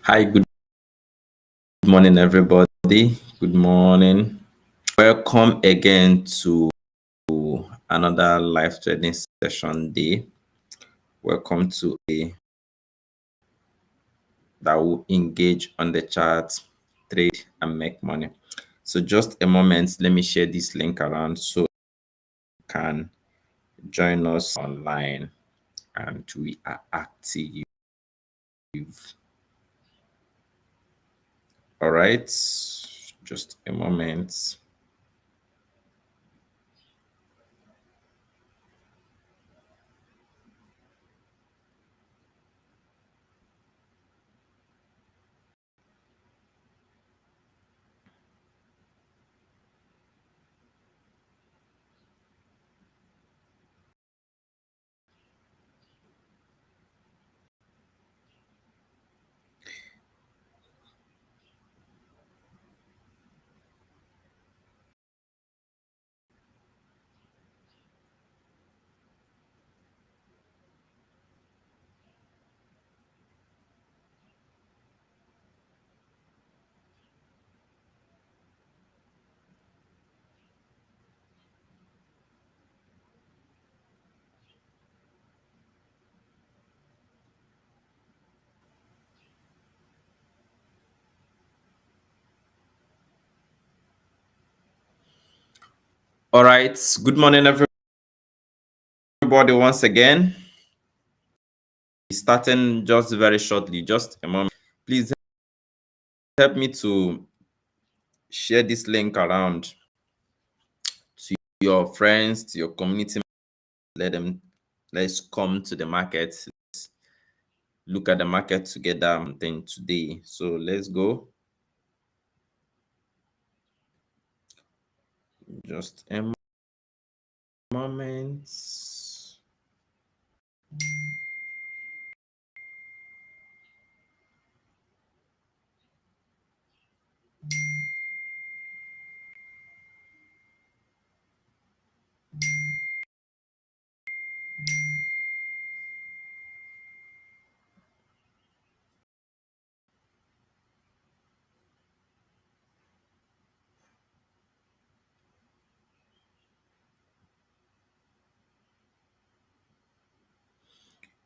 Hi, good morning, everybody. Good morning. Welcome again to another live trading session day. Welcome to a that will engage on the chart, trade, and make money. So, just a moment, let me share this link around so you can join us online and we are active. All right, just a moment. All right, good morning, everybody, once again. Starting just very shortly, just a moment. Please help me to share this link around to your friends, to your community. Let's come to the market. Let's look at the market together then today. So let's go. Just a moment.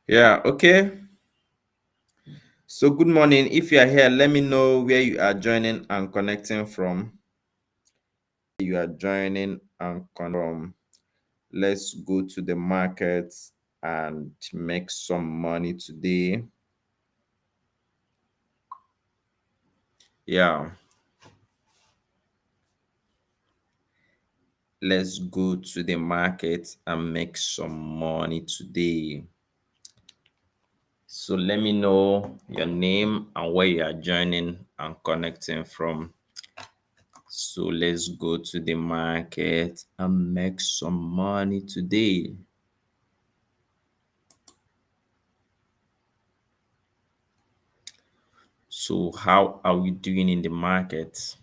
Yeah, okay. So good morning. If you are here, let me know where you are joining and connecting from. You are joining and from. Let's go to the market and make some money today. Yeah, let's go to the market and make some money today. So let me know your name and where you are joining and connecting from. So let's go to the market and make some money today. So how are we doing in the market?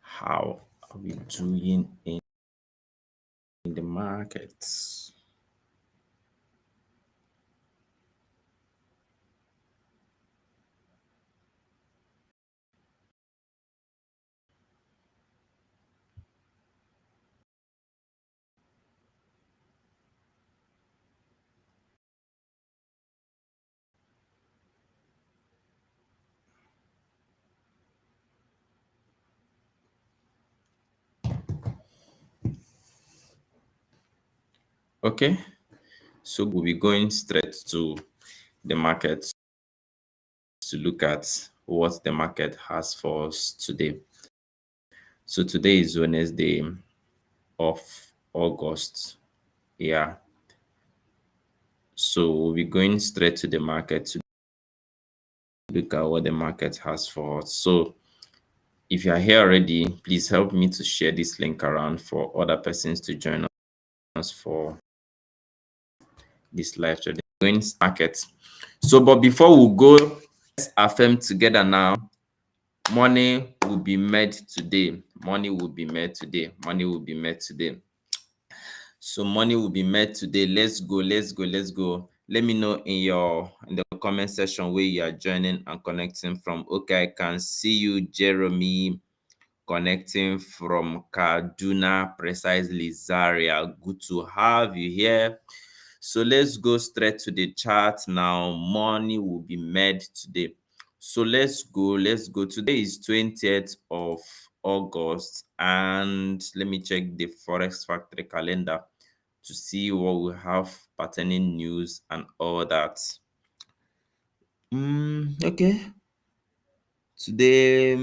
How are we doing in the market? Okay, so we'll be going straight to the market to look at what the market has for us today. So today is Wednesday of August. Yeah. So we'll be going straight to the market to look at what the market has for us. So if you are here already, please help me to share this link around for other persons to join us for this live trading going market. So, but before we go, let's affirm together now. Money will be made today. Money will be made today. Money will be made today. So money will be made today. Let's go, let's go, let's go. Let me know in the comment section where you are joining and connecting from. Okay, I can see you, Jeremy, connecting from Kaduna, precisely Zaria. Good to have you here. So let's go straight to the chart now. Money will be made today. So let's go, let's go. Today is 20th of August, and let me check the Forex Factory calendar to see what we have pertaining news and all that. Okay. Today,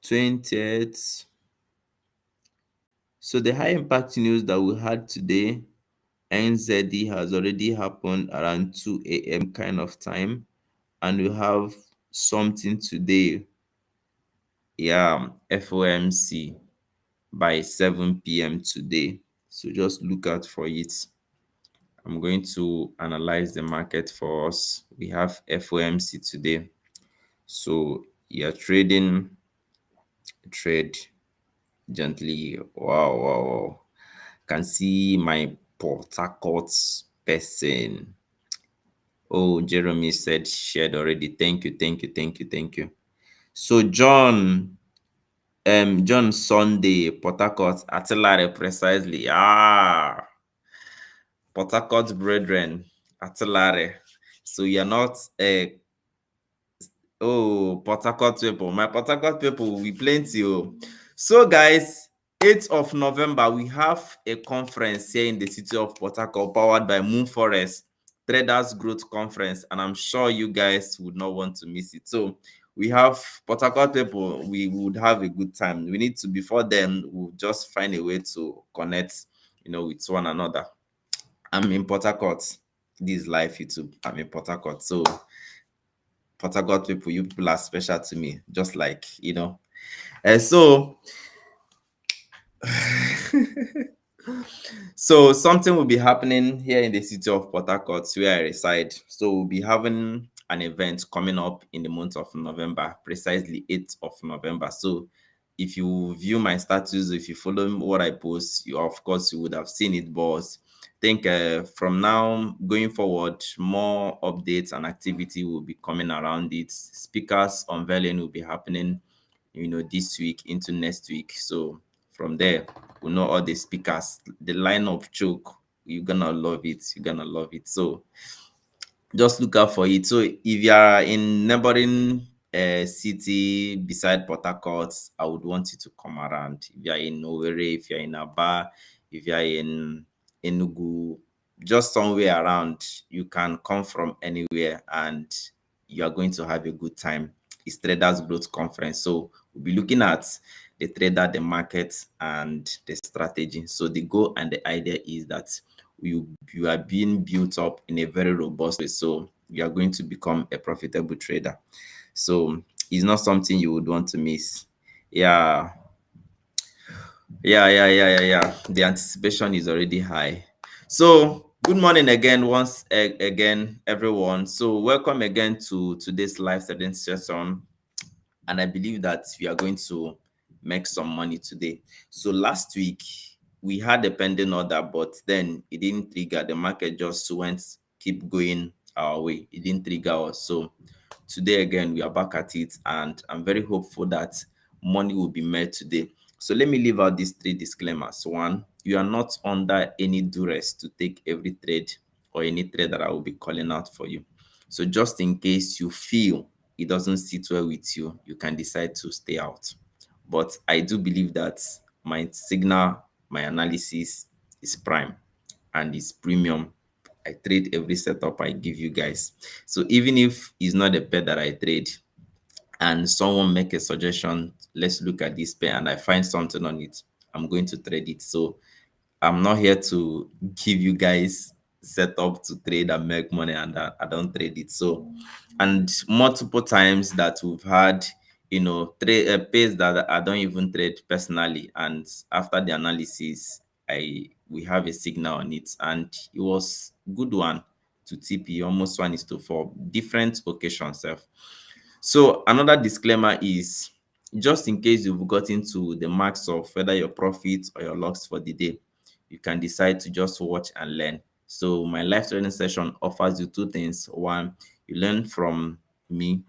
20th. So the high impact news that we had today, NZD has already happened around 2 a.m. kind of time, and we have something today. Yeah, FOMC by 7 p.m. today. So just look out for it. I'm going to analyze the market for us. We have FOMC today. So you're trading, trade gently. Wow, wow, wow. Can see my Port Harcourt person. Oh, Jeremy said shared already. Thank you, thank you, thank you, thank you. So John Sunday, Port Harcourt, Artillery precisely. Port Harcourt brethren, Artillery. So you're not oh, Port Harcourt people. My Port Harcourt people will be plenty. Oh. So, guys, 8th of November, we have a conference here in the city of Port Harcourt powered by Moon Forest Traders Growth Conference. And I'm sure you guys would not want to miss it. So, we have Port Harcourt people. We would have a good time. We need to, before then, we'll just find a way to connect, with one another. I'm in Port Harcourt. This is live YouTube. I'm in Port Harcourt. So, Port Harcourt people, you people are special to me, just like, And so, so something will be happening here in the city of Port Harcourt, where I reside. So we'll be having an event coming up in the month of November, precisely 8th of November. So if you view my status, if you follow what I post, of course, you would have seen it, boss. Think from now going forward, more updates and activity will be coming around it. Speakers unveiling will be happening, this week into next week. So from there, we know all the speakers, the line of joke. You're gonna love it. You're gonna love it. So just look out for it. So if you are in neighboring city beside Port Harcourt, I would want you to come around. If you are in Owerri, if you are in Aba, if you are in Enugu, just somewhere around, you can come from anywhere and you are going to have a good time. It's Traders Growth Conference. So we'll be looking at the trader, the market, and the strategy. So the goal and the idea is that you are being built up in a very robust way. So you are going to become a profitable trader. So it's not something you would want to miss. Yeah. Yeah. The anticipation is already high. So good morning again, once again, everyone. So welcome again to today's live trading session. And I believe that we are going to make some money today. So last week we had a pending order, but then it didn't trigger. The market just keep going our way. It didn't trigger us. So today again we are back at it, and I'm very hopeful that money will be made today. So let me leave out these 3 disclaimers. One, you are not under any duress to take every trade or any trade that I will be calling out for you. So just in case you feel it doesn't sit well with you, you can decide to stay out. But I do believe that my signal, my analysis is prime and is premium. I trade every setup I give you guys. So even if it's not a pair that I trade and someone make a suggestion, let's look at this pair, and I find something on it, I'm going to trade it. So I'm not here to give you guys set up to trade and make money, and I don't trade it. So, and multiple times that we've had, trade pays that I don't even trade personally, and after the analysis, we have a signal on it, and it was good one to TP, almost 1:4, different occasions. So another disclaimer is, just in case you've got into the marks of whether your profits or your loss for the day, you can decide to just watch and learn. So my live trading session offers you two things. One, you learn from me,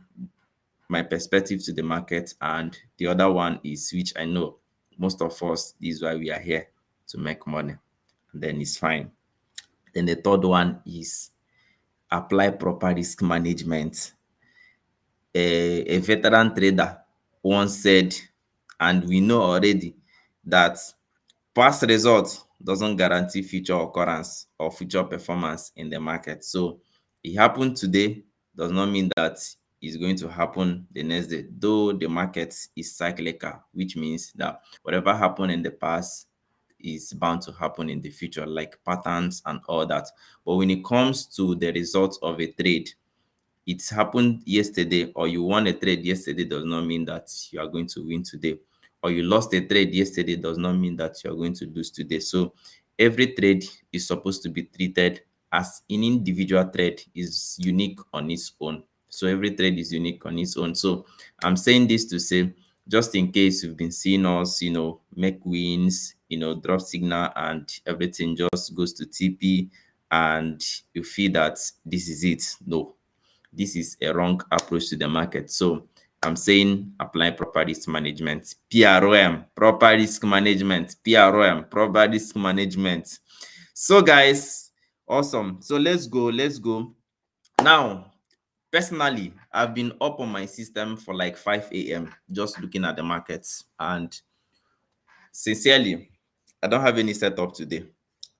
my perspective to the market, and the other one is, which I know most of us, this is why we are here, to make money. And then it's fine. Then the third one is apply proper risk management. A veteran trader once said, and we know already, that past results doesn't guarantee future occurrence or future performance in the market. So it happened today does not mean that it's going to happen the next day, though the market is cyclical, which means that whatever happened in the past is bound to happen in the future, like patterns and all that. But when it comes to the results of a trade, it's happened yesterday, or you won a trade yesterday does not mean that you are going to win today, or you lost a trade yesterday does not mean that you are going to lose today. So every trade is supposed to be treated as an individual trade, is unique on its own. So every trade is unique on its own. So I'm saying this to say, just in case you've been seeing us, make wins, drop signal and everything just goes to TP, and you feel that this is it. No, this is a wrong approach to the market. So I'm saying apply proper risk management, PROM, proper risk management, PROM, proper risk management. So guys, awesome. So let's go. Now, personally, I've been up on my system for like 5 a.m. just looking at the markets, and sincerely, I don't have any setup today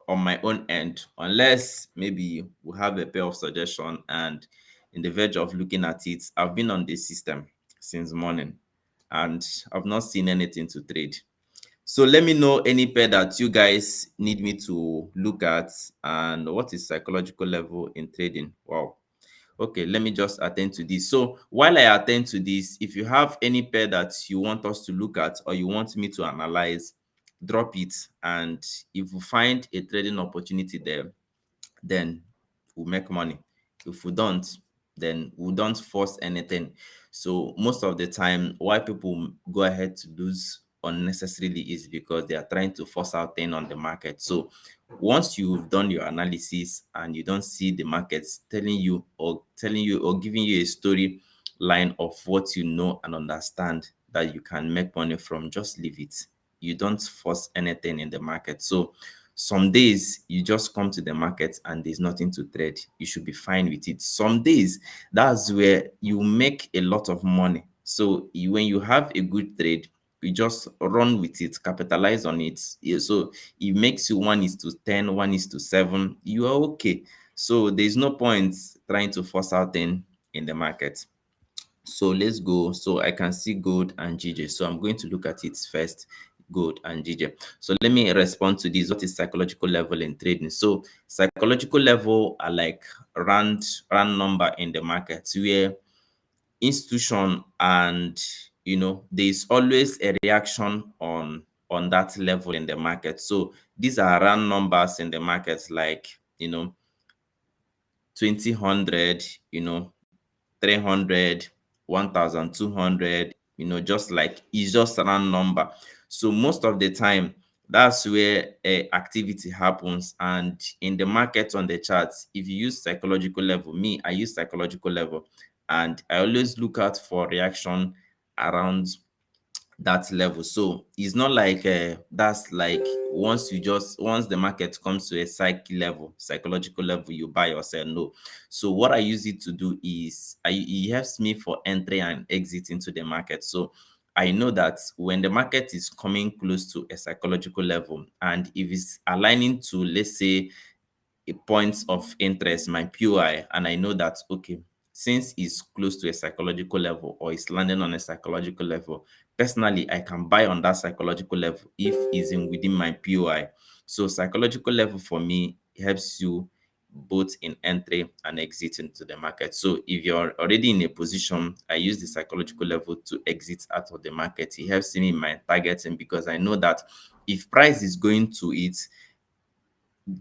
on my own end, unless maybe we have a pair of suggestion, and in the verge of looking at it, I've been on this system since morning and I've not seen anything to trade. So let me know any pair that you guys need me to look at, and what is psychological level in trading. Wow. Okay, let me just attend to this. So while I attend to this, if you have any pair that you want us to look at or you want me to analyze, drop it. And if we find a trading opportunity there, then we'll make money. If we don't, then we don't force anything. So most of the time, why people go ahead to lose unnecessarily is because they are trying to force out thing on the market. So once you've done your analysis and you don't see the markets telling you or giving you a story line of what you know and understand that you can make money from, just leave it. You don't force anything in the market. So some days you just come to the market and there's nothing to trade. You should be fine with it. Some days, that's where you make a lot of money. So when you have a good trade, you just run with it, capitalize on it. Yeah, so it makes you 1:10, 1:7. You are okay. So there's no point trying to force out in the market. So let's go. So I can see gold and GJ. So I'm going to look at it first, gold and GJ. So let me respond to this. What is psychological level in trading? So psychological level are like round number in the market, where institution and there's always a reaction on that level in the market. So these are round numbers in the market, like 2000, 300, 1200, just like it's just a round number. So most of the time, that's where activity happens. And in the market on the charts, if you use psychological level, I use psychological level, and I always look out for reaction around that level. So it's not like that's like once the market comes to a psychological level, you buy or sell. No. So what I use it to do is it helps me for entry and exit into the market. So I know that when the market is coming close to a psychological level, and if it's aligning to, let's say, a point of interest, my POI, and I know that, okay, since it's close to a psychological level or it's landing on a psychological level, personally, I can buy on that psychological level if it's within my POI. So psychological level for me helps you both in entry and exit into the market. So if you're already in a position, I use the psychological level to exit out of the market. It helps me in my targeting, because I know that if price is going to it,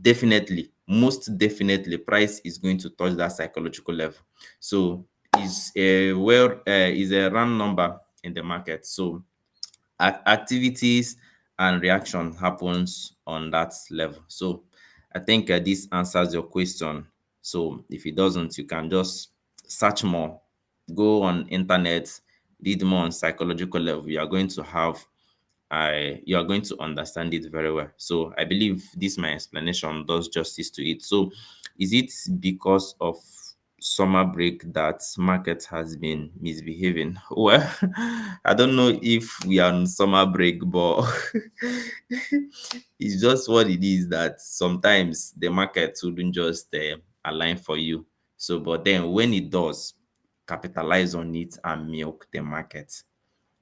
definitely, most definitely, price is going to touch that psychological level. So is a round number in the market. So activities and reaction happens on that level. So I think this answers your question. So if it doesn't, you can just search more, go on internet, read more on psychological level. You are going to have you are going to understand it very well. So I believe this my explanation does justice to it. So is it because of summer break that market has been misbehaving? Well, I don't know if we are on summer break, but it's just what it is that sometimes the market wouldn't just align for you. So, but then when it does, capitalize on it and milk the market.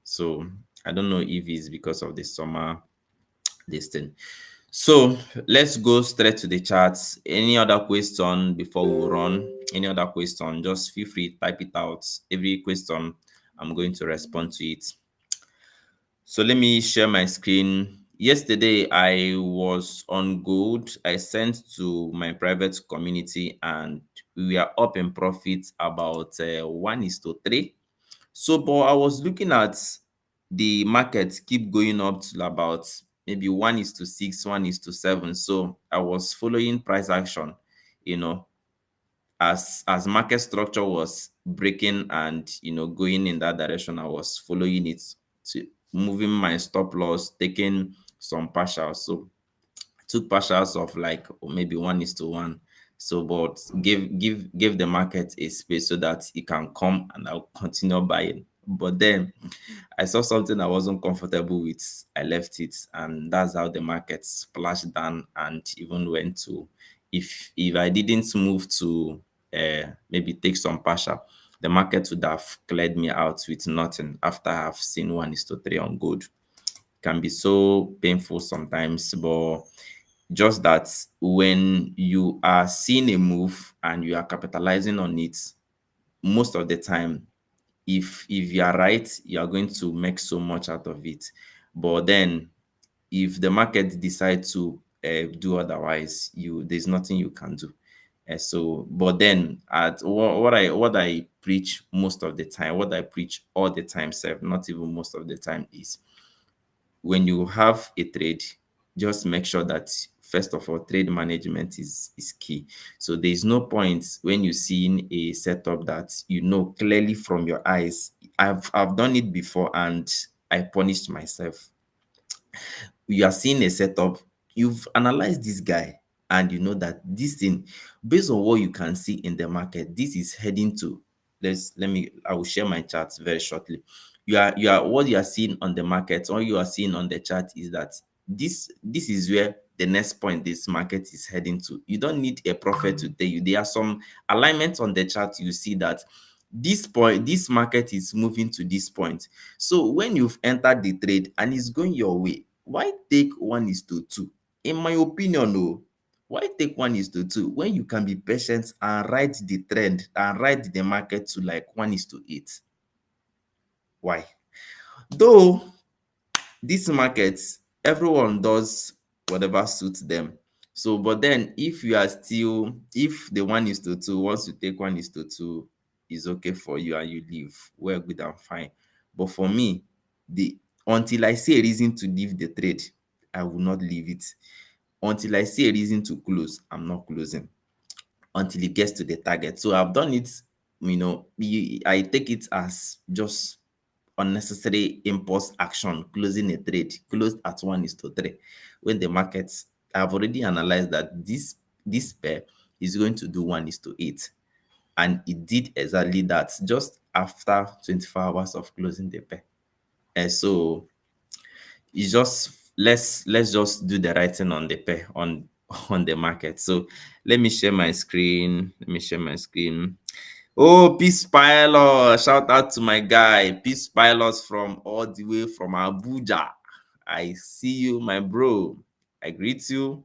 So I don't know if it's because of the summer this thing. So let's go straight to the charts. Any other question before we run? Any other question? Just feel free, type it out. Every question, I'm going to respond to it. So let me share my screen. Yesterday, I was on gold. I sent to my private community and we are up in profit about 1:3. So, but I was looking at the market keep going up to about maybe 1:6, 1:7. So I was following price action, you know, as market structure was breaking and going in that direction. I was following it, to moving my stop loss, taking some partials. So took partials of like maybe 1:1. So but give the market a space so that it can come and I'll continue buying. But then I saw something I wasn't comfortable with. I left it, and that's how the market splashed down and even went to, if I didn't move to maybe take some partial, the market would have cleared me out with nothing after I've seen 1:3 on gold. Can be so painful sometimes, but just that when you are seeing a move and you are capitalizing on it, most of the time, if you are right, you are going to make so much out of it. But then if the market decides to do otherwise, there's nothing you can do. So but then at what I preach most of the time, what I preach all the time, self, not even most of the time, is when you have a trade, just make sure that first of all, trade management is key. So there is no point when you see a setup that you know clearly from your eyes. I've done it before and I punished myself. You are seeing a setup, you've analyzed this guy, and you know that this thing, based on what you can see in the market, this is heading to, I will share my charts very shortly. You are what you are seeing on the market, or you are seeing on the chart, is that this is where the next point this market is heading to. You don't need a prophet to tell you. There are some alignments on the chart. You see that this point, this market is moving to this point. So when you've entered the trade and it's going your way, why take 1:2? In my opinion, no. Why take 1:2 when you can be patient and ride the trend and ride the market to like 1:8? Why? Though this market, everyone does whatever suits them. So but then if you are still, if the 1:2 wants to take 1:2 is okay for you and you leave, well, good and fine. But for me, the until I see a reason to leave the trade, I will not leave it. Until I see a reason to close, I'm not closing until it gets to the target. So I've done it, I take it as just unnecessary impulse action, closing a trade, closed at 1:3. When the markets, I've already analyzed that this pair is going to do 1:8. And it did exactly that just after 24 hours of closing the pair. And so it's just, let's just do the right thing on the pair, on the market. So let me share my screen. Oh, Peace Pilot. Shout out to my guy, Peace Pilot, from all the way from Abuja. I see you, my bro. I greet you.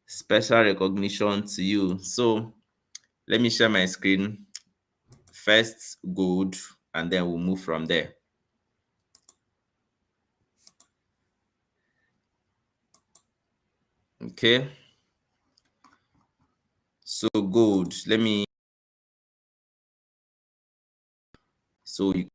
Special recognition to you. So let me share my screen. First gold, and then we'll move from there. Okay. So gold. So you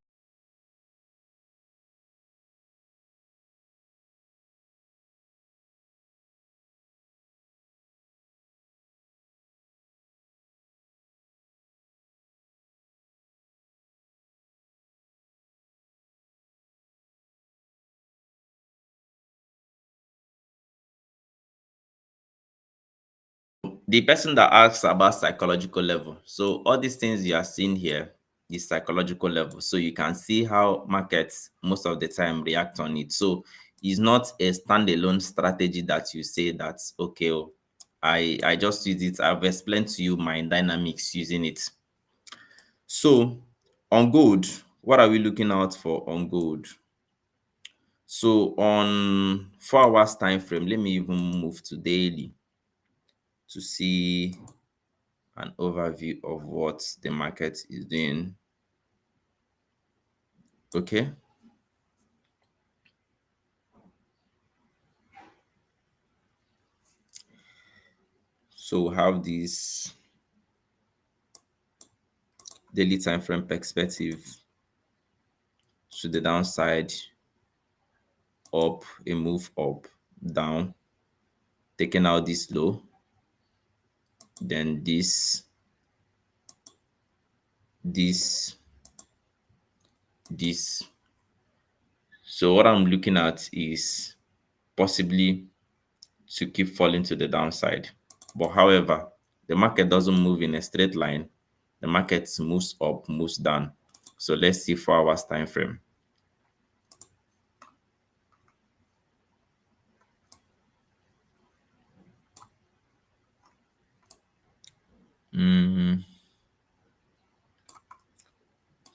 the person that asks about psychological level. So all these things you are seeing here is psychological level. So you can see how markets most of the time react on it. So it's not a standalone strategy that you say that's okay. Oh, I just use it. I've explained to you my dynamics using it. So on gold, what are we looking out for on gold? So on 4 hours time frame, let me even move to daily to see an overview of what the market is doing. Okay, so we have this daily time frame perspective to the downside, up, a move up, down, taking out this low, then this, this. So what I'm looking at is possibly to keep falling to the downside. But however, the market doesn't move in a straight line. The market moves up, moves down. So let's see 4 hours time frame.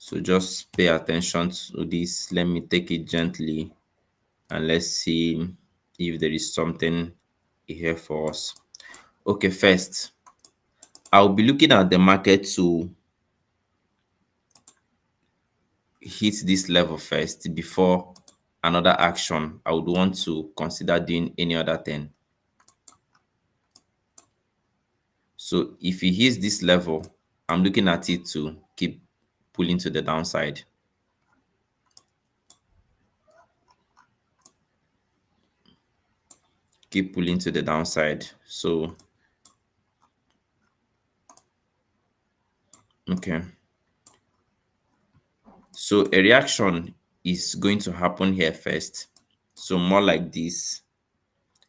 So just pay attention to this. Let me take it gently and let's see if there is something here for us. Okay, first, I'll be looking at the market to hit this level first before another action I would want to consider doing any other thing. So if it hits this level, I'm looking at it to keep pulling to the downside. Keep pulling to the downside. So, okay. So a reaction is going to happen here first. So more like this,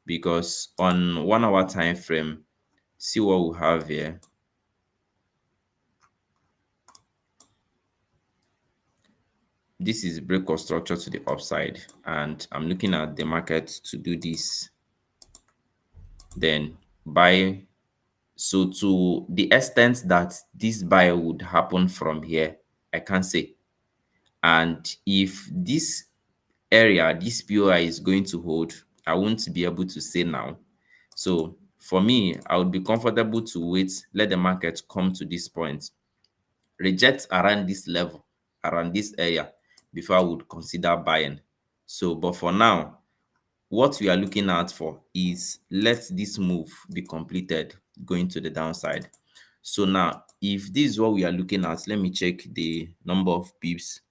because on 1 hour time frame, see what we have here. This is break of structure to the upside, and I'm looking at the market to do this. Then buy. So to the extent that this buy would happen from here, I can't say. And if this area, this POI is going to hold, I won't be able to say now. So for me, I would be comfortable to wait, let the market come to this point, reject around this level, around this area, before I would consider buying. So, but for now, what we are looking out for is let this move be completed going to the downside. So now, if this is what we are looking at, let me check the number of pips.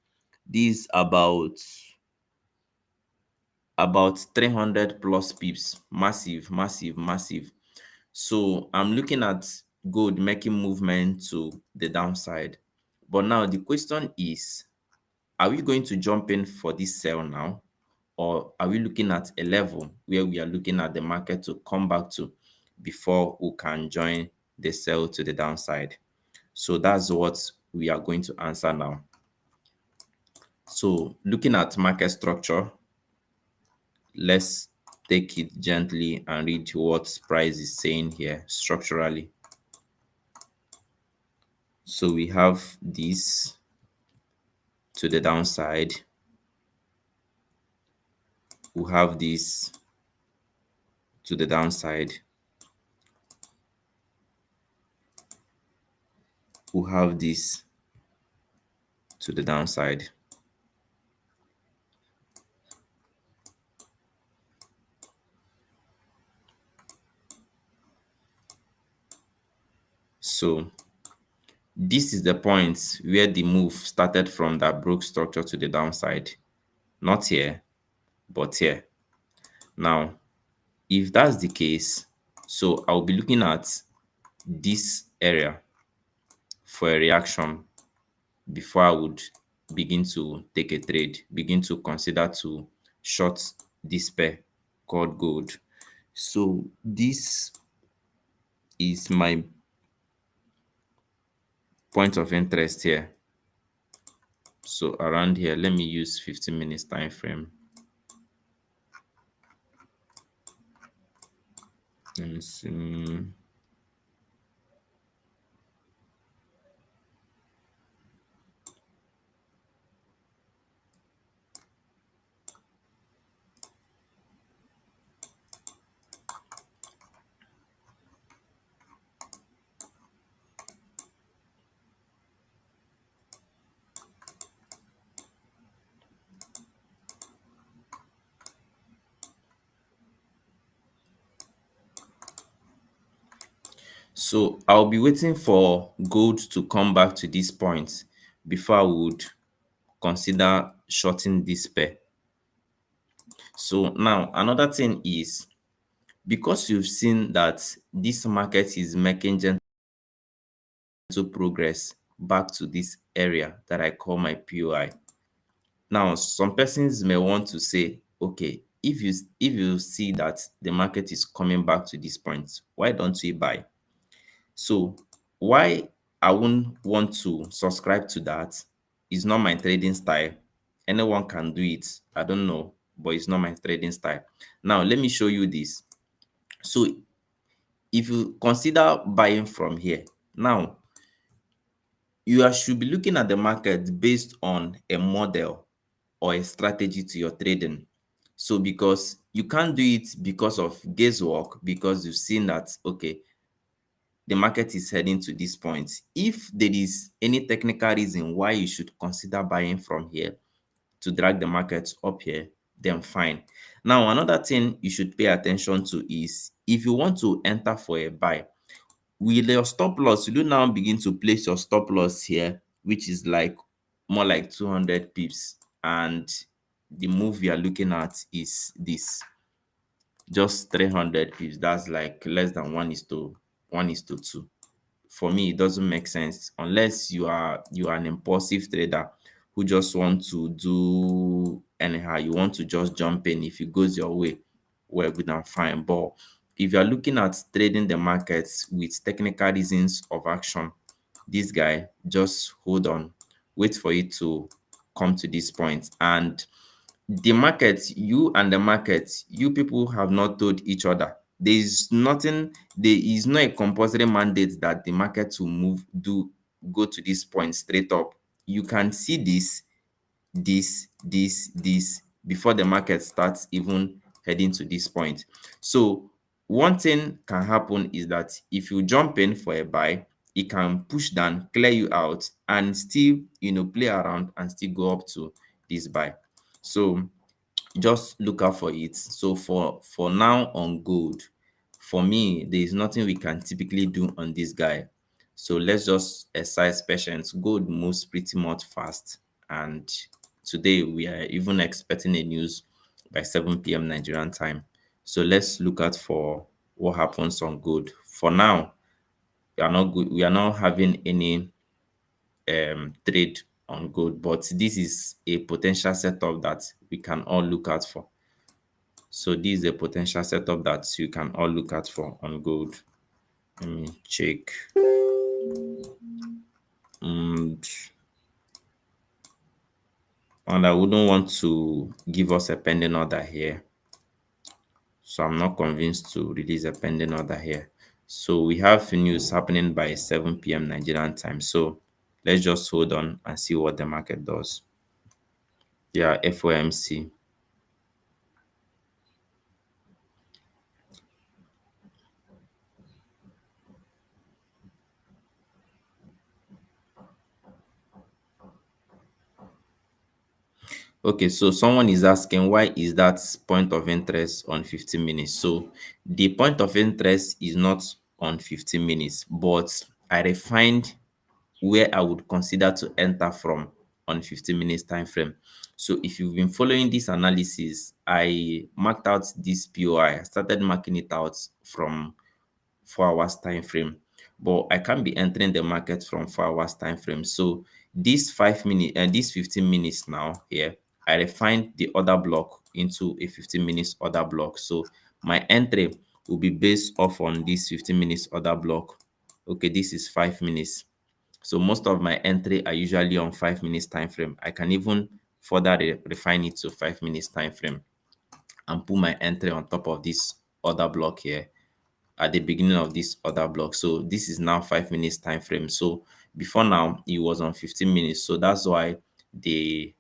This about 300 plus pips. Massive, massive, massive. So I'm looking at gold making movement to the downside. But now the question is, are we going to jump in for this sell now? Or are we looking at a level where we are looking at the market to come back to before we can join the sell to the downside? So that's what we are going to answer now. So looking at market structure, let's take it gently and read what price is saying here structurally. So we have this to the downside. We have this to the downside. We have this to the downside. So this is the point where the move started from that broke structure to the downside. Not here, but here. Now, if that's the case, so I'll be looking at this area for a reaction before I would begin to take a trade, begin to consider to short this pair called gold. So this is my point of interest here. So around here, let me use 15 minutes time frame. Let me see. So I'll be waiting for gold to come back to this point before I would consider shorting this pair. So now another thing is, because you've seen that this market is making gentle progress back to this area that I call my POI. Now, some persons may want to say, okay, if you see that the market is coming back to this point, why don't we buy? So why I wouldn't want to subscribe to that is not my trading style. Anyone can do it. I don't know, but it's not my trading style. Now, let me show you this. So if you consider buying from here, now should be looking at the market based on a model or a strategy to your trading. So because you can't do it because of guesswork, because you've seen that, okay, the market is heading to this point. If there is any technical reason why you should consider buying from here to drag the market up here, then fine. Now, another thing you should pay attention to is, if you want to enter for a buy, with your stop loss, you do now begin to place your stop loss here, which is like more like 200 pips, and the move you are looking at is this, just 300 pips. That's like less than 1:2. For me, it doesn't make sense unless you are an impulsive trader who just want to do anyhow. You want to just jump in. If it goes your way, well, good and fine. But if you are looking at trading the markets with technical reasons of action, this guy, just hold on, wait for it to come to this point. And the market, you and the market, you people have not told each other. There is nothing, there is not a compulsory mandate that the market will go to this point straight up. You can see this before the market starts even heading to this point. So one thing can happen is that if you jump in for a buy, it can push down, clear you out, and still, play around and still go up to this buy. So just look out for it. So for now on gold, for me, there is nothing we can typically do on this guy. So let's just exercise patience. Gold moves pretty much fast, and today we are even expecting a news by 7 p.m. Nigerian time. So let's look out for what happens on gold. For now, we are not having any trade on gold, but this is a potential setup that we can all look out for. So this is a potential setup that you can all look out for on gold. Let me check. And I wouldn't want to give us a pending order here. So I'm not convinced to release a pending order here. So we have news happening by 7 p.m. Nigerian time. So let's just hold on and see what the market does. Yeah, FOMC. Okay, so someone is asking, why is that point of interest on 15 minutes? So the point of interest is not on 15 minutes, but I refined where I would consider to enter from on 15 minutes time frame. So if you've been following this analysis, I marked out this POI. I started marking it out from 4 hours time frame, but I can't be entering the market from 4 hours time frame. So this 5 minute and this 15 minutes now here, I refined the order block into a 15 minutes order block. So my entry will be based off on this 15 minutes order block. Okay, this is 5 minutes. So most of my entry are usually on 5 minutes time frame. I can even further refine it to 5 minutes time frame and put my entry on top of this order block here at the beginning of this other block. So this is now 5 minutes time frame. So before now it was on 15 minutes. So that's why the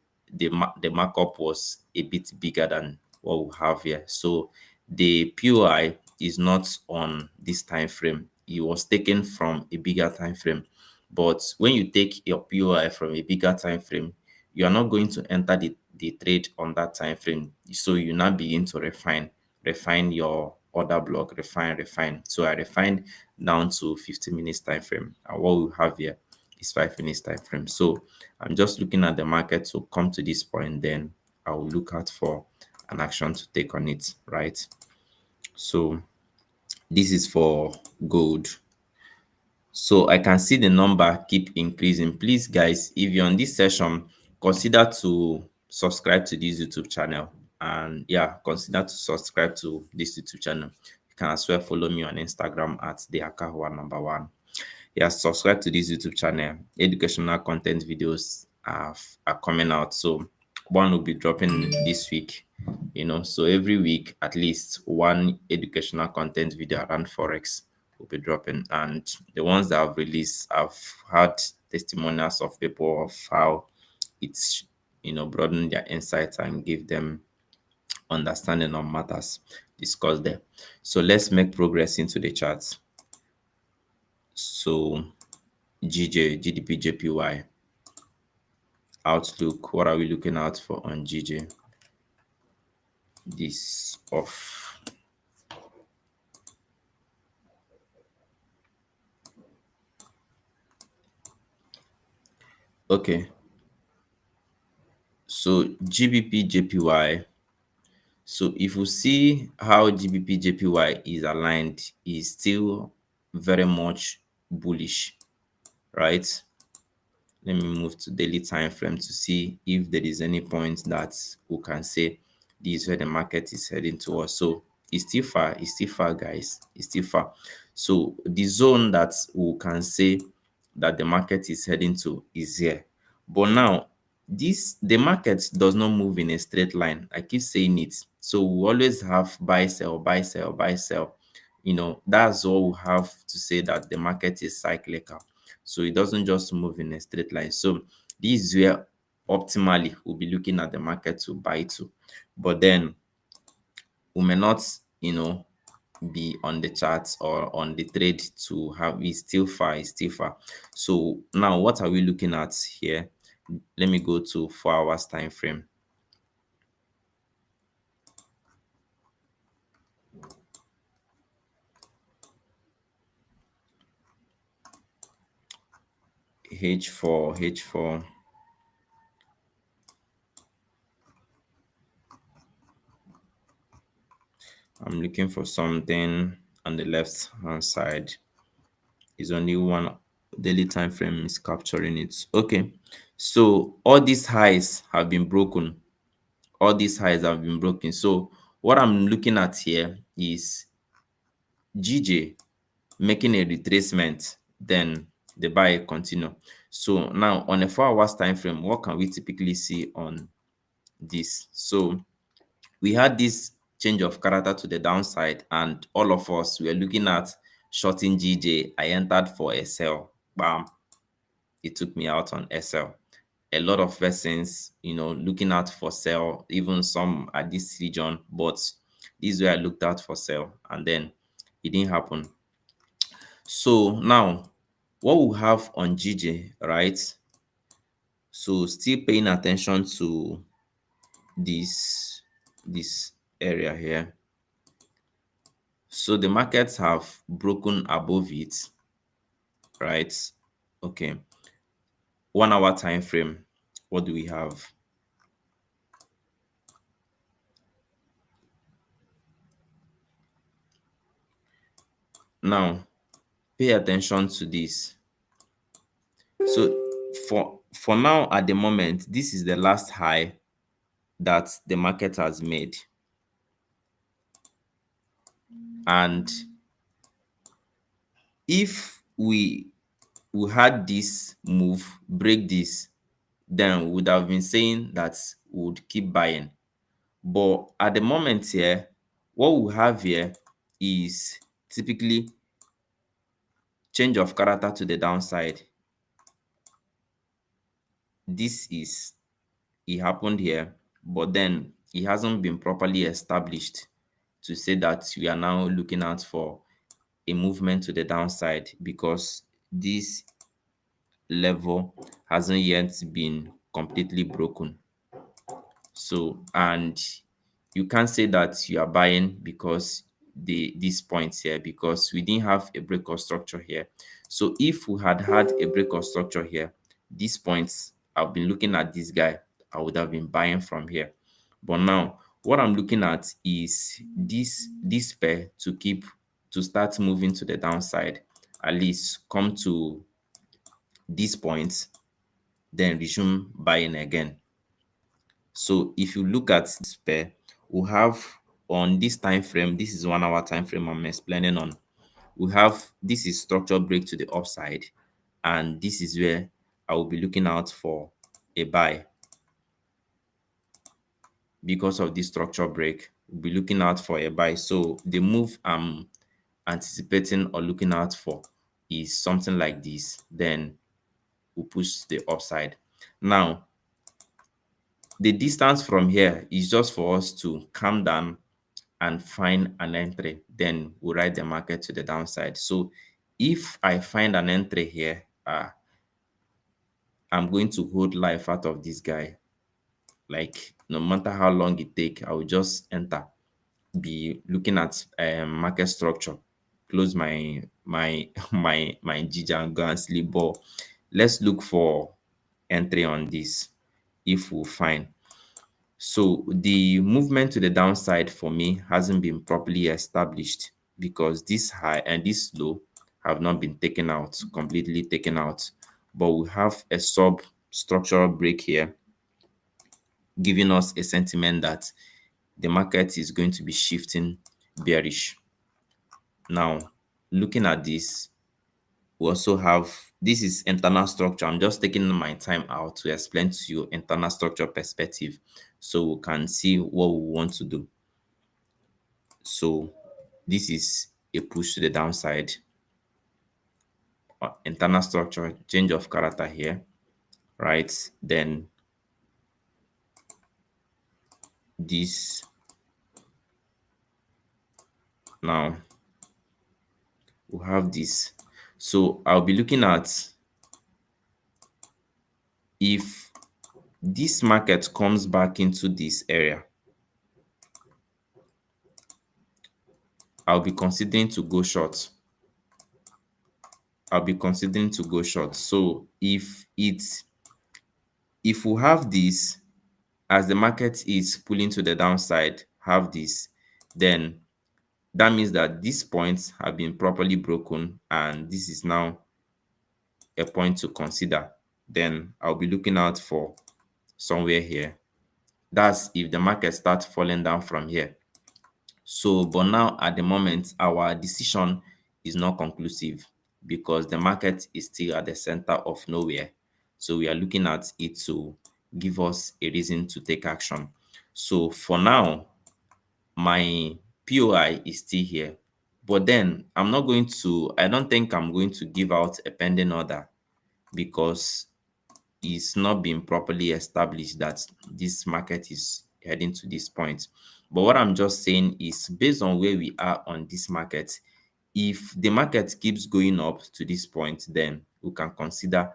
markup was a bit bigger than what we have here. So the POI is not on this time frame. It was taken from a bigger time frame. But when you take your POI from a bigger time frame, you are not going to enter the trade on that time frame. So you now begin to refine your order block, refine. So I refined down to 15 minutes time frame. And what we have here is 5 minutes time frame. So I'm just looking at the market to come to this point, then I will look out for an action to take on it, right? So this is for gold. So I can see the number keep increasing. Please, guys, if you're on this session, consider to subscribe to this YouTube channel. And yeah, consider to subscribe to this YouTube channel. You can as well follow me on Instagram at the AKAHUWA number one. Yeah, subscribe to this YouTube channel. Educational content videos are coming out. So one will be dropping this week, so every week at least one educational content video around Forex will be dropping. And the ones that I've released, I've had testimonials of people of how it's broaden their insights and give them understanding on matters discussed there. So let's make progress into the charts. So GDP, JPY, outlook. What are we looking out for on GJ? This off. Okay. So GBP, JPY. So if you see how GBP, JPY is aligned, is still very much bullish, right? Let me move to daily time frame to see if there is any point that we can say this is where the market is heading towards. So it's still far, guys. It's still far. So the zone that we can say that the market is heading to is here. But now the market does not move in a straight line. I keep saying it. So we always have buy, sell, buy, sell, buy, sell. That's all we have to say that the market is cyclical. So it doesn't just move in a straight line. So this is where optimally we'll be looking at the market to buy to. But then we may not, be on the charts or on the trade to have it's still far. So now what are we looking at here? Let me go to 4 hours time frame. H4. I'm looking for something on the left hand side. Is only one daily time frame is capturing it. Okay, so all these highs have been broken. So what I'm looking at here is GJ making a retracement, then the buy continue. So now on a 4 hours time frame, what can we typically see on this? So we had this change of character to the downside, and all of us were looking at shorting GJ. I entered for a sell. Bam, it took me out on SL. A lot of persons, looking out for sell, even some at this region, but this is where I looked out for sell, and then it didn't happen. So now what we have on GJ, right? So still paying attention to this area here. So the markets have broken above it, right? Okay. 1 hour time frame. What do we have? Now, pay attention to this. So for now, at the moment, this is the last high that the market has made. And if we had this move, break this, then we would have been saying that we would keep buying. But at the moment here, what we have here is typically change of character to the downside. This is, it happened here, but then it hasn't been properly established to say that we are now looking out for a movement to the downside, because this level hasn't yet been completely broken. So, and you can't say that you are buying because these points here, because we didn't have a break of structure here. So if we had had a break of structure here, these points, I've been looking at this guy, I would have been buying from here. But now what I'm looking at is this pair to start moving to the downside, at least come to this point, then resume buying again. So if you look at this pair, we have on this time frame, this is 1 hour time frame I'm explaining on. We have, this is structure break to the upside, and this is where I will be looking out for a buy. Because of this structure break, we'll be looking out for a buy. So the move I'm anticipating or looking out for is something like this. Then we'll push the upside. Now the distance from here is just for us to calm down and find an entry. Then we'll ride the market to the downside. So if I find an entry here, I'm going to hold life out of this guy. Like, no matter how long it take, I will just enter, be looking at market structure, close my my GG and go and sleep. But let's look for entry on this if we find. So the movement to the downside for me hasn't been properly established, because this high and this low have not been taken out, completely taken out. But we have a sub structural break here, giving us a sentiment that the market is going to be shifting bearish. Now, looking at this, we also have, this is internal structure. I'm just taking my time out to explain to you internal structure perspective, so we can see what we want to do. So this is a push to the downside, internal structure, change of character here, right? Then this, now we have this. So I'll be looking at, if this market comes back into this area, I'll be considering to go short. I'll be considering to go short. So if we have this, as the market is pulling to the downside, have this, then that means that these points have been properly broken, and this is now a point to consider. Then I'll be looking out for somewhere here. That's if the market starts falling down from here. So, but now at the moment, our decision is not conclusive, because the market is still at the center of nowhere. So we are looking at it to give us a reason to take action. So for now, my POI is still here, but then I don't think I'm going to give out a pending order, because it's not been properly established that this market is heading to this point. But what I'm just saying is, based on where we are on this market, if the market keeps going up to this point, then we can consider,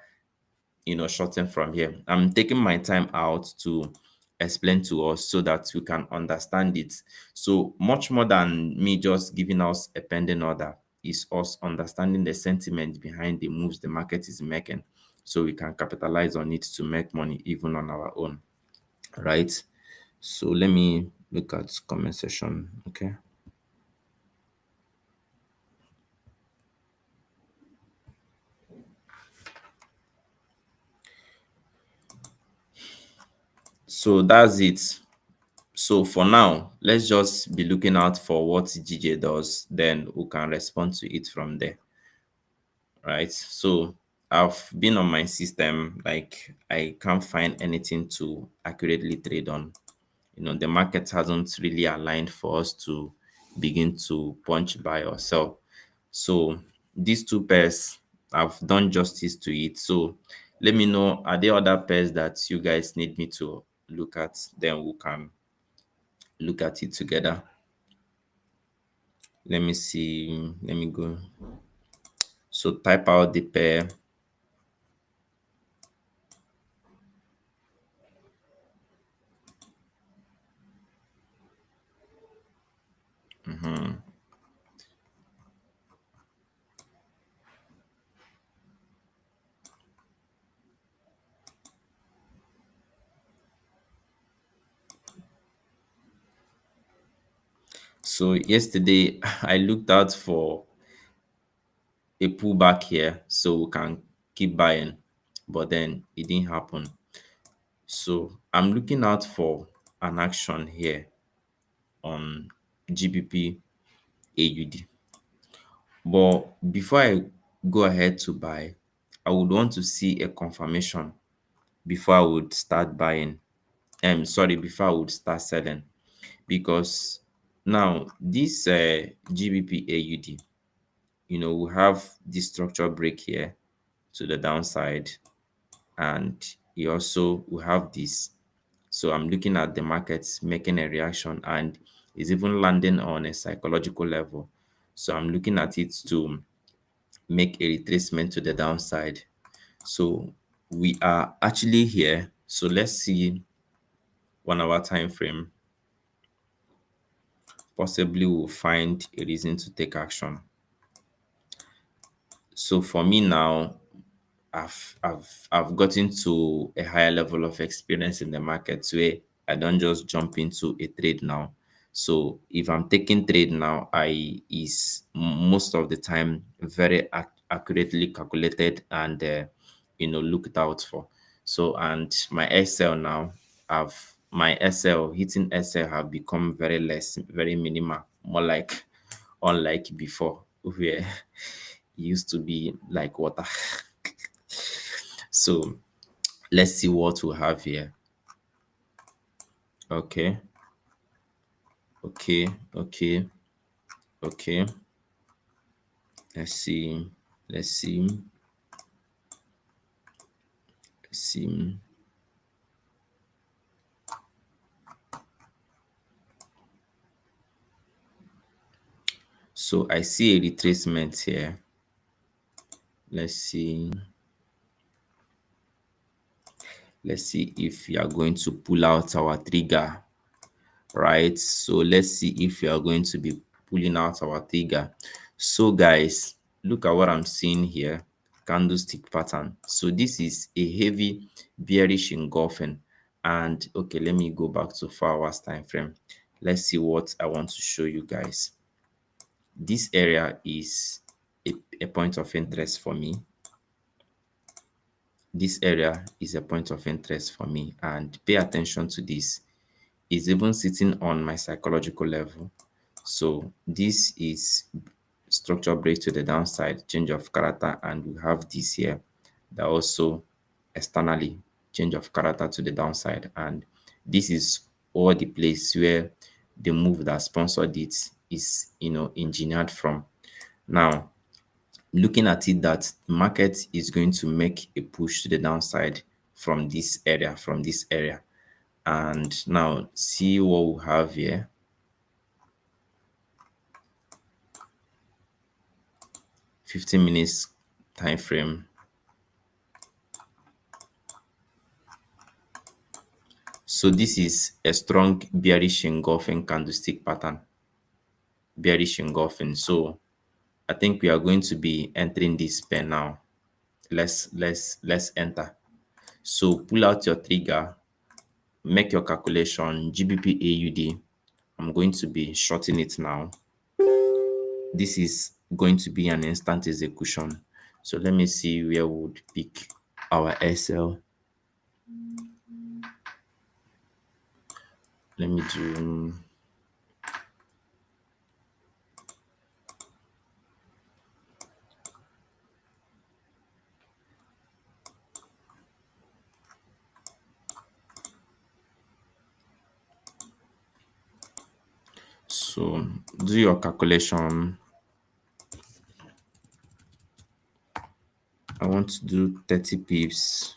shorting from here. I'm taking my time out to explain to us so that we can understand it. So much more than me just giving us a pending order is us understanding the sentiment behind the moves the market is making, so we can capitalize on it to make money even on our own, right? So let me look at comment section. Okay. So that's it. So for now, let's just be looking out for what GJ does, then we can respond to it from there, right? So I've been on my system, like I can't find anything to accurately trade on. The market hasn't really aligned for us to begin to punch buy or sell. So these two pairs, I've done justice to it. So let me know, are there other pairs that you guys need me to look at? Then we can look at it together. Let me see. Let me go. So type out the pair. So yesterday I looked out for a pullback here so we can keep buying, but then it didn't happen. So I'm looking out for an action here on GBP AUD. But before I go ahead to buy, I would want to see a confirmation before I would start buying. Sorry, before I would start selling, because now this GBP AUD, we have this structure break here to the downside, and you also will have this. So I'm looking at the markets making a reaction, and is even landing on a psychological level. So I'm looking at it to make a retracement to the downside. So we are actually here. So let's see 1 hour time frame. Possibly we'll find a reason to take action. So for me now, I've gotten to a higher level of experience in the market where I don't just jump into a trade now. So if I'm taking trade now, I is most of the time very accurately calculated and looked out for. So and my SL now, I've my SL hitting SL have become very less, very minimal, more like unlike before where it used to be like water. So let's see what we have here. Okay, okay, okay, okay. Let's see. Let's see. Let's see. So I see a retracement here. Let's see. Let's see if you are going to pull out our trigger, right? So let's see if you are going to be pulling out our trigger. So guys, look at what I'm seeing here. Candlestick pattern. So this is a heavy bearish engulfing. And okay, let me go back to 4 hours time frame. Let's see what I want to show you guys. This area is a point of interest for me. This area is a point of interest for me, and pay attention to this. Is even sitting on my psychological level. So this is structure break to the downside, change of character, and we have this here that also externally change of character to the downside, and this is all the place where the move that sponsored it is engineered from. Now looking at it, that the market is going to make a push to the downside from this area, and now see what we have here. 15 minutes time frame. So this is a strong bearish engulfing candlestick pattern. Bearish engulfing. So I think we are going to be entering this pair now. Let's enter. So pull out your trigger, make your calculation. GBP AUD. I'm going to be shorting it now. This is going to be an instant execution. So let me see where we would pick our SL. let me do so do your calculation. I want to do 30 pips.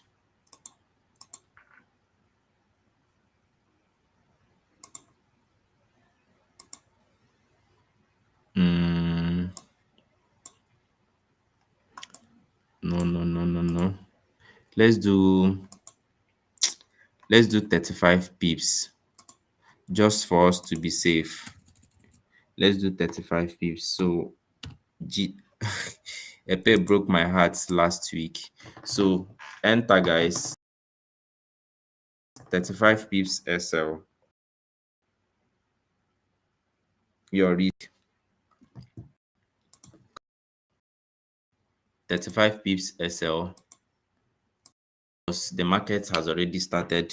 Mm, no. Let's do 35 pips just for us to be safe. Let's do 35 pips. So G Epe broke my heart last week. So enter guys, 35 pips SL. Your read 35 pips SL. Because the market has already started.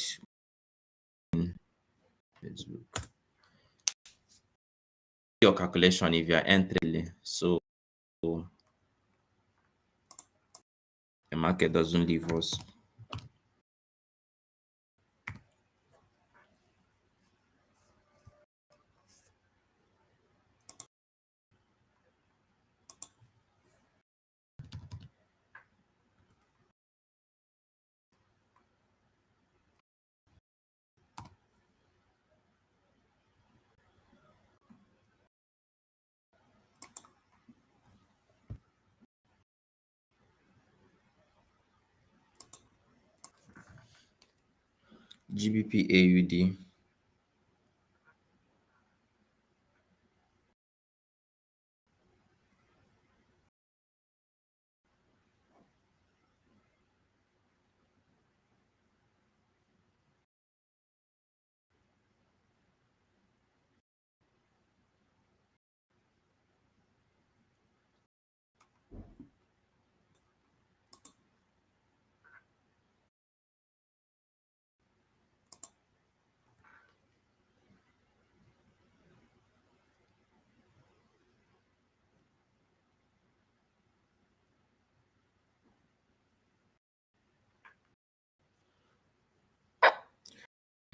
Let's look. Your calculation if you are entering. So the market doesn't leave us. GBP AUD.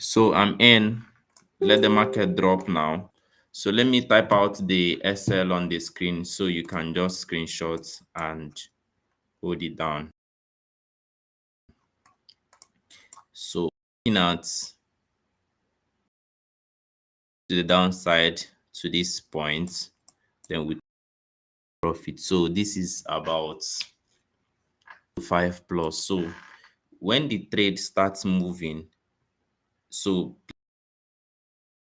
So I'm in. Let the market drop now. So let me type out the SL on the screen so you can just screenshot and hold it down. So looking at the downside to this point, then we profit. So this is about 5 plus. So when the trade starts moving, so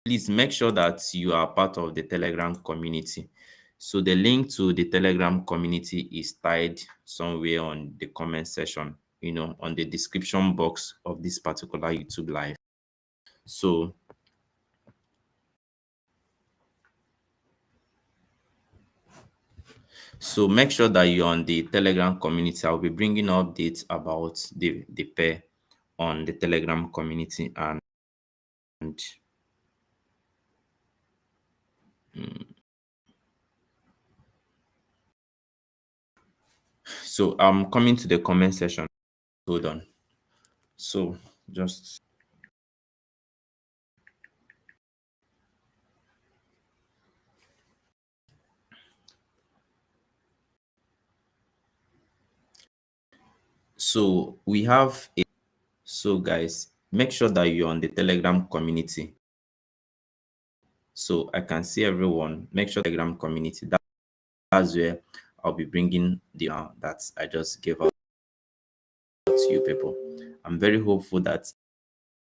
please make sure that you are part of the Telegram community. So the link to the Telegram community is tied somewhere on the comment section, on the description box of this particular YouTube live. So make sure that you're on the Telegram community. I'll be bringing updates about the pair on the Telegram community, and so I'm coming to the comment section. Hold on. So just so we have a so guys, make sure that you're on the Telegram community. So I can see everyone. Make sure Telegram community. That's where I'll be bringing the that I just gave out to you people. I'm very hopeful that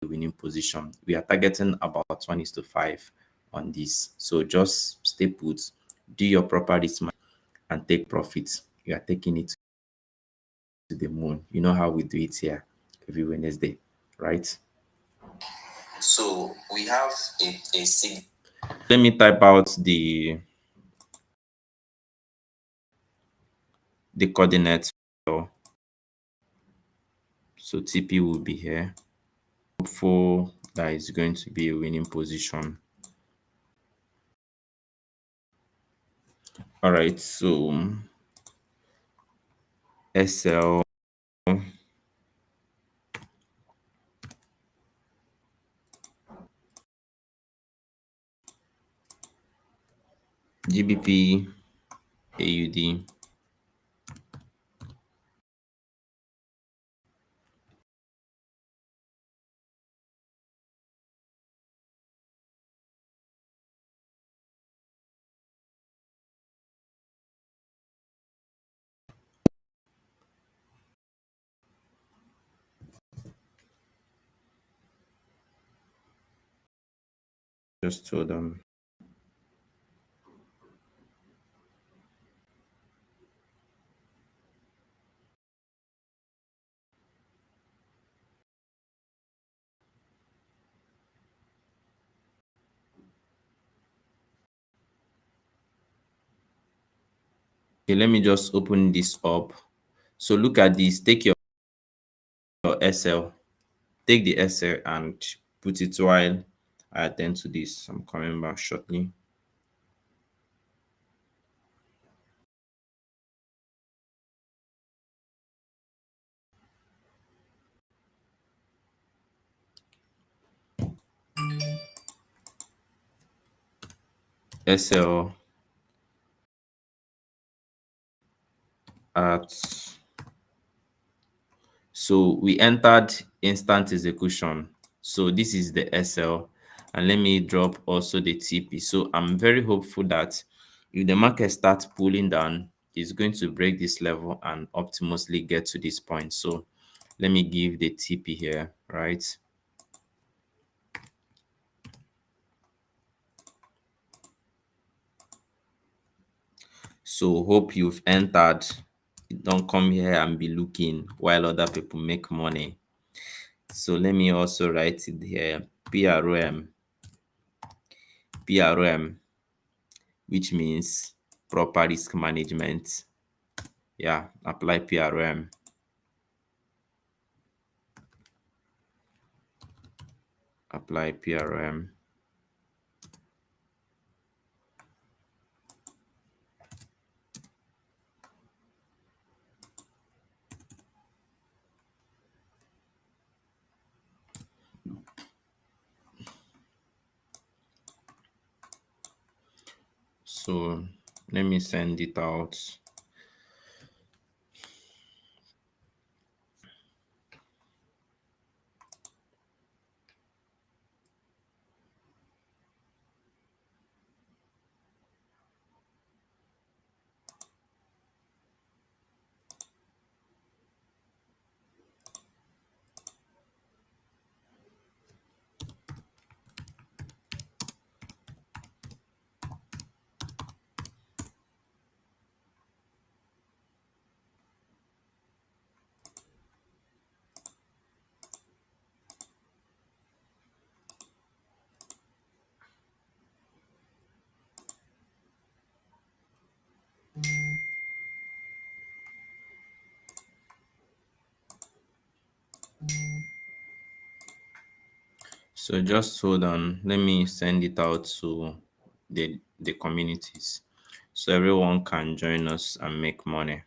the winning position. We are targeting about 1:5 on this. So just stay put, do your proper risk and take profits. You are taking it to the moon. You know how we do it here every Wednesday, right? So we have a sig. Let me type out the coordinates. So TP will be here. For that is going to be a winning position. All right, so SL, GBP, AUD. Just hold on. Okay, let me just open this up. So look at this. Take your SL, take the SL and put it while I attend to this. I'm coming back shortly. SL at, so we entered instant execution. So this is the SL, and let me drop also the TP. So I'm very hopeful that if the market starts pulling down, it's going to break this level and optimistically get to this point. So let me give the TP here, right? So hope you've entered. Don't come here and be looking while other people make money. So let me also write it here, PROM, which means proper risk management. Yeah, apply PROM. Apply PROM. So let me send it out. So just hold on. Let me send it out to the communities so everyone can join us and make money.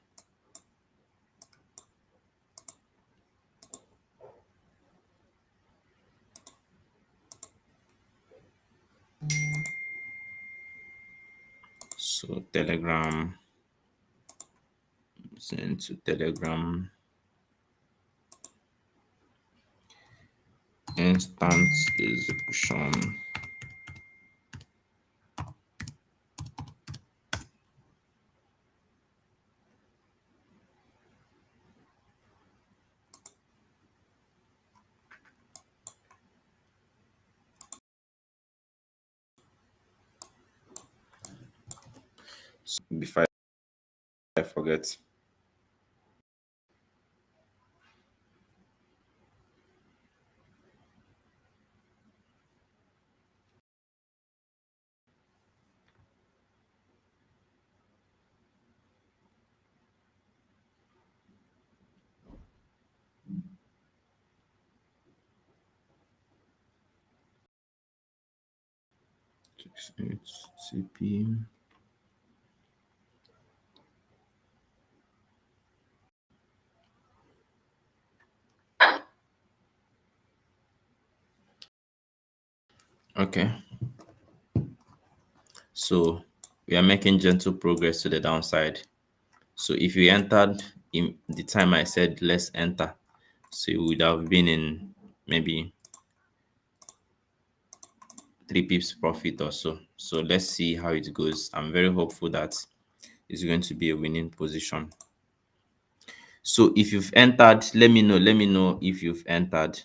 So Telegram, send to Telegram, instant execution. Before I forget. It's TP. Okay, so we are making gentle progress to the downside. So if you entered in the time I said let's enter, so you would have been in maybe 3 pips profit or so. So let's see how it goes. I'm very hopeful that it's going to be a winning position. So if you've entered, let me know. Let me know if you've entered.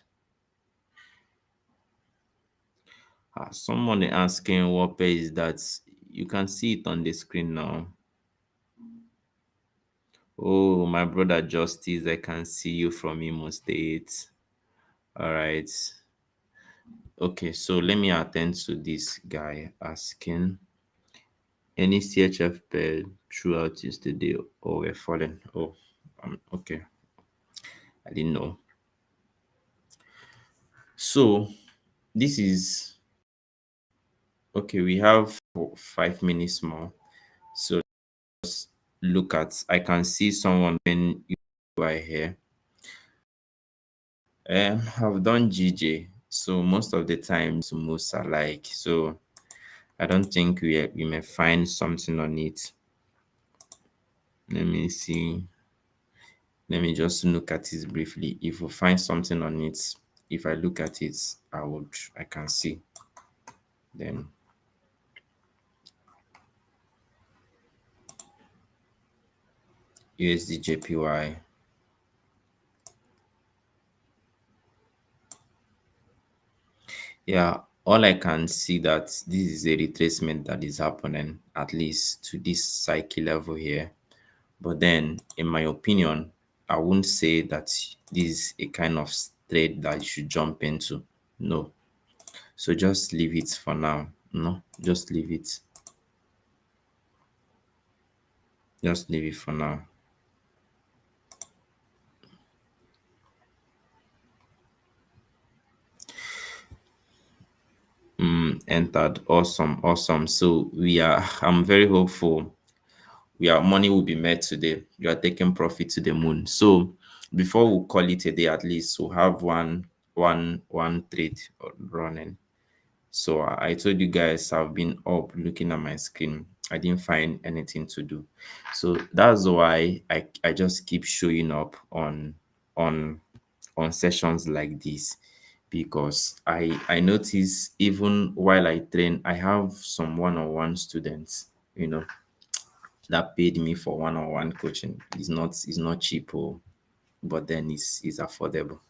Someone is asking what pay is that. You can see it on the screen now. Oh, my brother Justice, I can see you from Imo State. All right. Okay, so let me attend to this guy asking any CHF pair throughout yesterday or were falling. Oh, okay. I didn't know. So this is okay. We have 5 minutes more. So look at. I can see someone when you are here. I've done GJ. So most of the times moves are like so. I don't think we may find something on it. Let me see. Let me just look at it briefly. If we find something on it, if I look at it, I can see. Then USD JPY. Yeah, all I can see that this is a retracement that is happening at least to this cycle level here. But then, in my opinion, I wouldn't say that this is a kind of trade that you should jump into. No. So just leave it for now. No, just leave it. Just leave it for now. Entered. Awesome, awesome. So I'm very hopeful. Money will be made today. You are taking profit to the moon. So before we call it a day, at least we'll have one trade running. So I told you guys I've been up looking at my screen. I didn't find anything to do. So that's why I just keep showing up on on sessions like this because I notice even while I train, I have some one-on-one students, that paid me for one-on-one coaching. It's not cheap, but then it's affordable.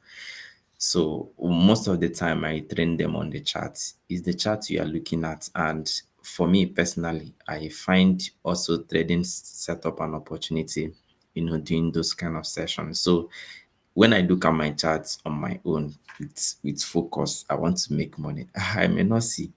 So most of the time I train them on the chart. Is the chart you are looking at. And for me personally, I find also trading set up an opportunity, doing those kind of sessions. So when I look at my charts on my own with focus, I want to make money. I may not see,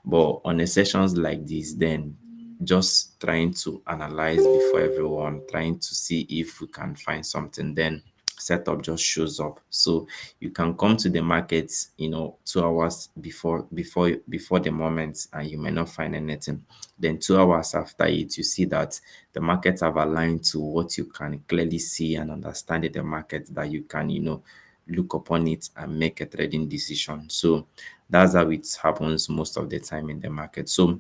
but on the sessions like this, then just trying to analyze before everyone, trying to see if we can find something, then setup just shows up. So you can come to the markets, 2 hours before the moment, and you may not find anything. Then 2 hours after it, you see that the markets have aligned to what you can clearly see and understand in the market, that you can, look upon it and make a trading decision. So that's how it happens most of the time in the market. So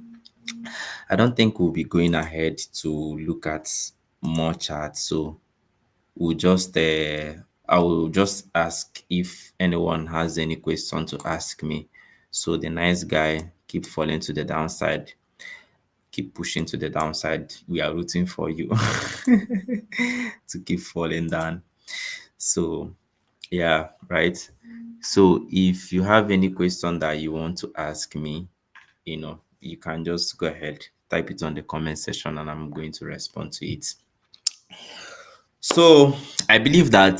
I don't think we'll be going ahead to look at more charts. So we'll just I will just ask if anyone has any question to ask me. So the nice guy keep falling to the downside, keep pushing to the downside. We are rooting for you to keep falling down. So yeah, right. So if you have any question that you want to ask me, you can just go ahead, type it on the comment section, and I'm going to respond to it. So I believe that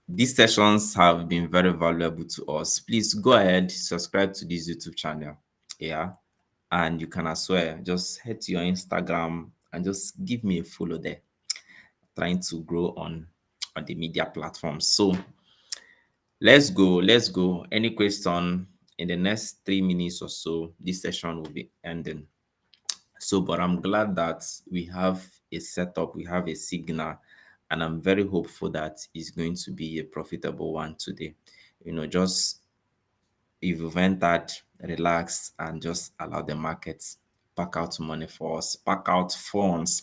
these sessions have been very valuable to us. Please go ahead, subscribe to this YouTube channel. Yeah. And you can as well just head to your Instagram and just give me a follow there. Trying to grow on the media platforms. So let's go. Any question in the next 3 minutes or so, this session will be ending. So, but I'm glad that we have a setup, we have a signal, and I'm very hopeful that it's going to be a profitable one today. Just if you've entered, relax and just allow the markets pack out money for us, pack out funds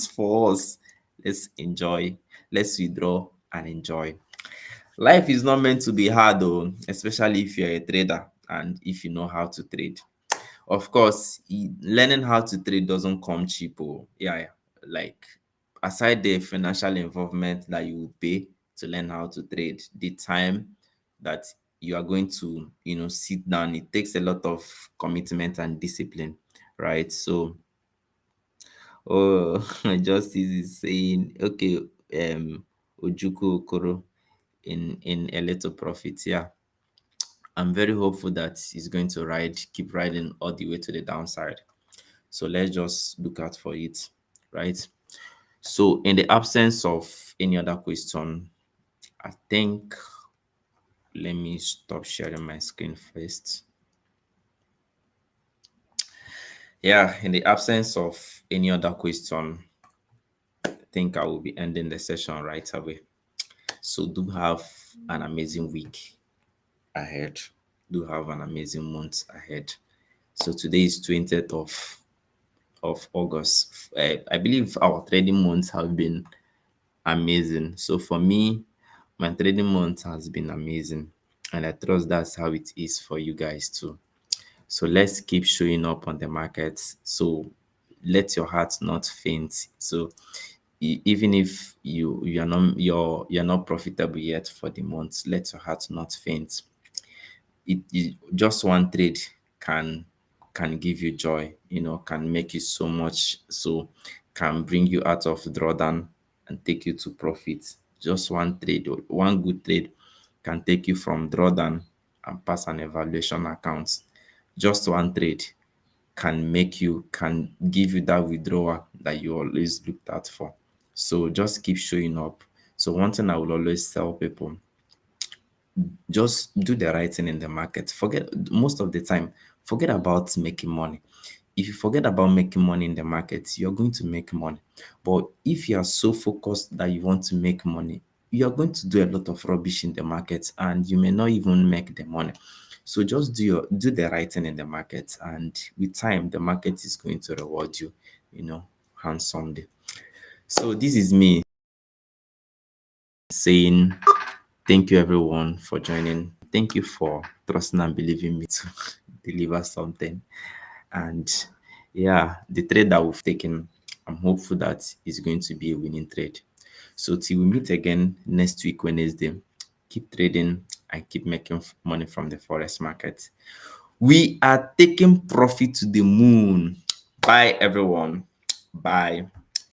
for us. Let's enjoy, let's withdraw and enjoy. Life is not meant to be hard though, especially if you're a trader and if you know how to trade. Of course, learning how to trade doesn't come cheap. Oh, yeah. Like, aside the financial involvement that you will pay to learn how to trade, the time that you are going to, sit down, it takes a lot of commitment and discipline, right? So, oh, Justice is saying, okay, Ojuku Okoro in a little profit, yeah. I'm very hopeful that he's going to keep riding all the way to the downside. So let's just look out for it, right? So in the absence of any other question, I think let me stop sharing my screen first. Yeah, in the absence of any other question, I think I will be ending the session right away. So do have an amazing week ahead. Do have an amazing month ahead. So today is 20th of August. I believe our trading months have been amazing. So for me, my trading month has been amazing, and I trust that's how it is for you guys too. So let's keep showing up on the markets. So let your heart not faint. So even if you're not profitable yet for the month, let your heart not faint. Just one trade can give you joy, can make you so much, so can bring you out of drawdown and take you to profit. Just one trade or one good trade can take you from drawdown and pass an evaluation account. Just one trade can give you that withdrawal that you always looked out for. So just keep showing up. So one thing I will always tell people, just do the right thing in the market. Forget, most of the time, forget about making money. If you forget about making money in the market, you're going to make money. But if you are so focused that you want to make money, you're going to do a lot of rubbish in the market and you may not even make the money. So just do the right thing in the market, and with time the market is going to reward you, handsomely. So this is me saying thank you everyone for joining. Thank you for trusting and believing me to deliver something. And yeah, the trade that we've taken, I'm hopeful that it's going to be a winning trade. So till we meet again next week, Wednesday, keep trading and keep making money from the forex market. We are taking profit to the moon. Bye, everyone. Bye.